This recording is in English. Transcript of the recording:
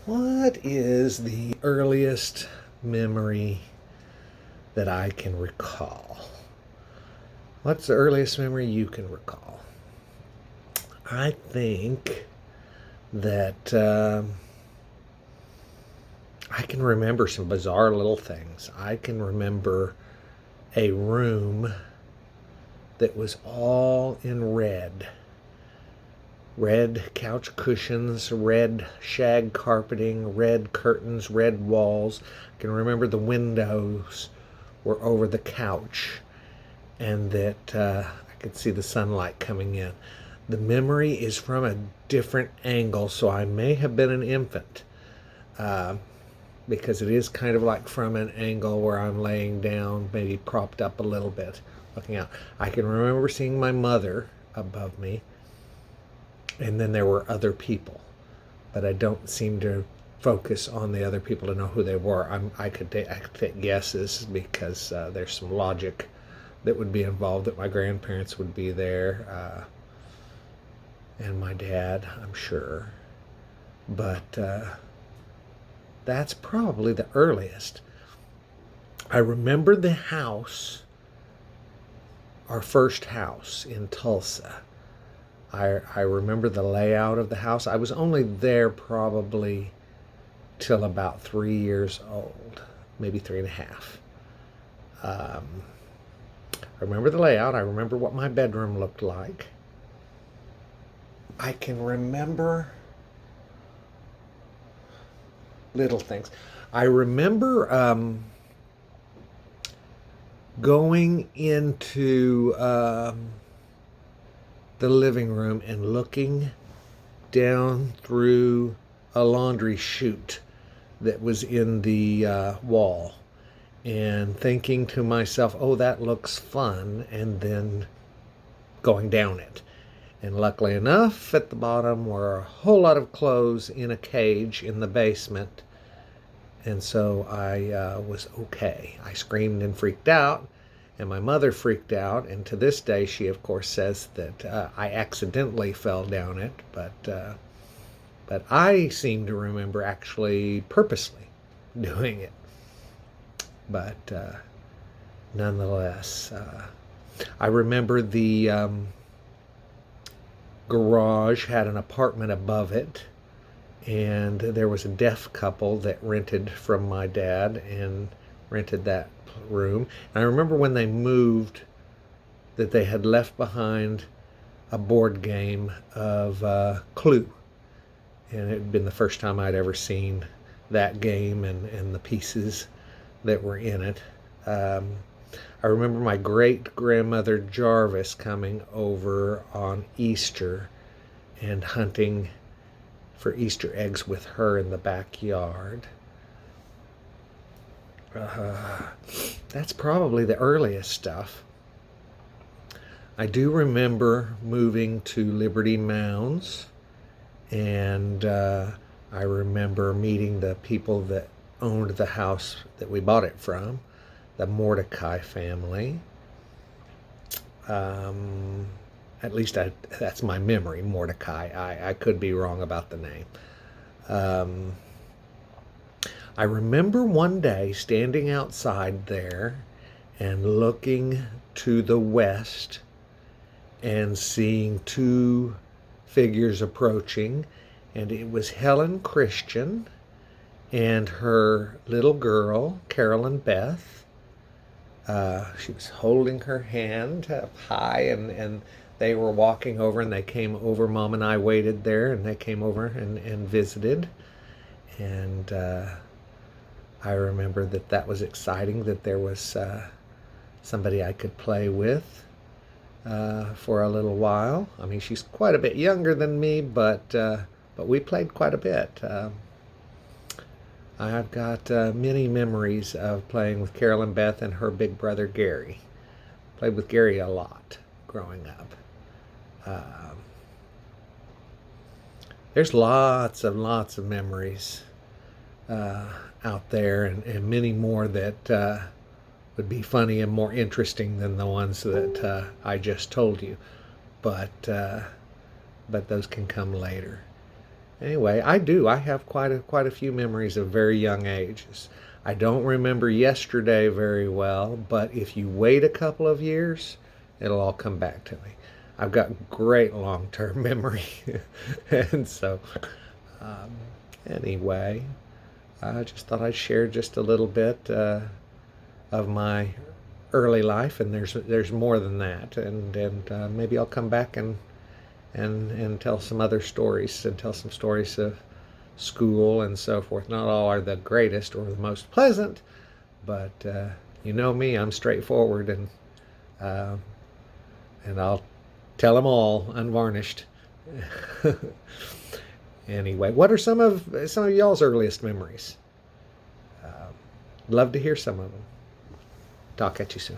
What is the earliest memory that I can recall? What's the earliest memory you can recall? I think that I can remember some bizarre little things. I can remember a room that was all in red. Red couch cushions, red shag carpeting, red curtains, red walls. I can remember the windows were over the couch and that I could see the sunlight coming in. The memory is from a different angle, so I may have been an infant uh, because it is kind of like from an angle where I'm laying down, maybe propped up a little bit, looking out. I can remember seeing my mother above me, and then there were other people, but I don't seem to focus on the other people to know who they were. I could take guesses because there's some logic that would be involved, that my grandparents would be there, and my dad, I'm sure. But that's probably the earliest. I remember the house, our first house in Tulsa. I remember the layout of the house. I was only there probably till about 3 years old, maybe 3.5. I remember the layout. I remember what my bedroom looked like. I can remember little things. I remember going into the living room and looking down through a laundry chute that was in the wall and thinking to myself, oh, that looks fun, and then going down it. And luckily enough, at the bottom were a whole lot of clothes in a cage in the basement. And so I was okay. I screamed and freaked out, and my mother freaked out. And to this day, she, of course, says that I accidentally fell down it. But I seem to remember actually purposely doing it. But nonetheless, I remember the garage had an apartment above it, and there was a deaf couple that rented from my dad and rented that room. And I remember when they moved that they had left behind a board game of Clue, and it had been the first time I'd ever seen that game and the pieces that were in it. I remember my great grandmother Jarvis coming over on Easter and hunting for Easter eggs with her in the backyard. That's probably the earliest stuff. I do remember moving to Liberty Mounds, and I remember meeting the people that owned the house that we bought it from, the Mordecai family. At least that's my memory, Mordecai. I could be wrong about the name. I remember one day standing outside there and looking to the west and seeing two figures approaching, and it was Helen Christian and her little girl, Carolyn Beth. She was holding her hand up high, and they were walking over, and they came over. Mom and I waited there, and they came over and visited. And I remember that was exciting, that there was somebody I could play with for a little while. I mean, she's quite a bit younger than me, but we played quite a bit. I've got many memories of playing with Carolyn Beth and her big brother Gary. Played with Gary a lot growing up. There's lots of memories out there, and many more that would be funny and more interesting than the ones that I just told you. But those can come later. Anyway, I do. I have quite a few memories of very young ages. I don't remember yesterday very well, but if you wait a couple of years, it'll all come back to me. I've got great long-term memory, and so um, anyway, I just thought I'd share just a little bit of my early life, and there's more than that, and maybe I'll come back and tell some other stories and tell some stories of school and so forth. Not all are the greatest or the most pleasant, but you know me, I'm straightforward, uh, and I'll tell them all unvarnished. Anyway, what are some of y'all's earliest memories? Love to hear some of them. Talk at you soon.